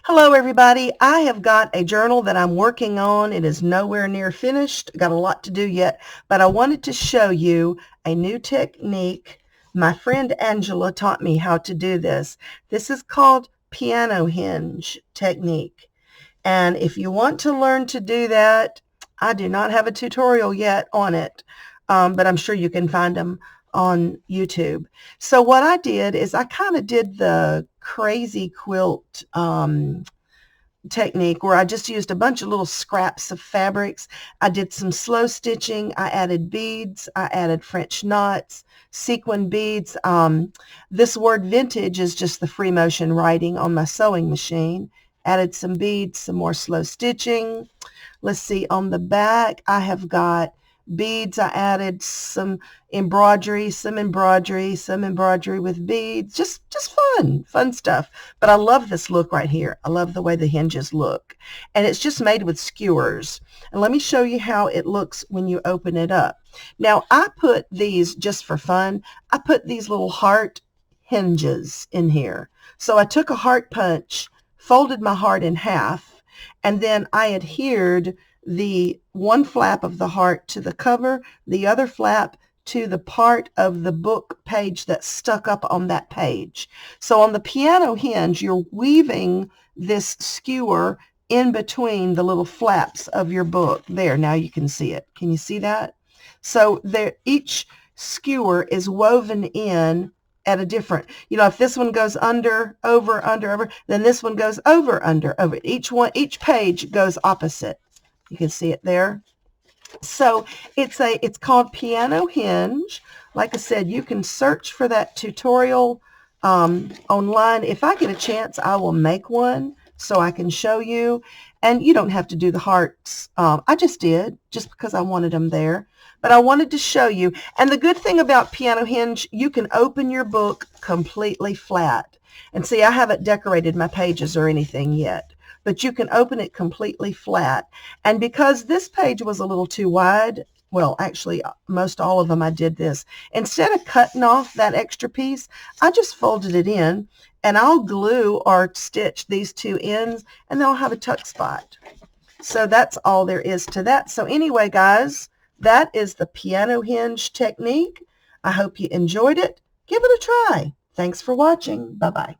Hello everybody. I have got a journal that I'm working on. It is nowhere near finished. Got a lot to do yet, but I wanted to show you a new technique. My friend Angela taught me how to do this. This is called piano hinge technique. And if you want to learn to do that, I do not have a tutorial yet on it, but I'm sure you can find them on YouTube. So what I did is I kind of did the crazy quilt technique where I just used a bunch of little scraps of fabrics. I did some slow stitching. I added beads. I added French knots, sequin beads. This word vintage is just the free motion writing on my sewing machine. Added some beads, some more slow stitching. Let's see, on the back I have got beads. I added some embroidery with beads. Just fun stuff. But I love this look right here. I love the way the hinges look. And it's just made with skewers. And let me show you how it looks when you open it up. Now, I put these just for fun. I put these little heart hinges in here. So I took a heart punch, folded my heart in half, and then I adhered the one flap of the heart to the cover, the other flap to the part of the book page that's stuck up on that page. So on the piano hinge, you're weaving this skewer in between the little flaps of your book. There, now you can see it. Can you see that? So there, each skewer is woven in at a different, if this one goes under, over, then this one goes over, under, over. Each page goes opposite. You can see it there. So it's called piano hinge. Like I said, you can search for that tutorial online. If I get a chance, I will make one so I can show you. And you don't have to do the hearts. I just did, just because I wanted them there. But I wanted to show you. And the good thing about piano hinge, you can open your book completely flat. And see, I haven't decorated my pages or anything yet, but you can open it completely flat. And because this page was a little too wide, well, actually, most all of them I did this. Instead of cutting off that extra piece, I just folded it in, and I'll glue or stitch these two ends, and they'll have a tuck spot. So that's all there is to that. So anyway, guys, that is the piano hinge technique. I hope you enjoyed it. Give it a try. Thanks for watching. Bye-bye.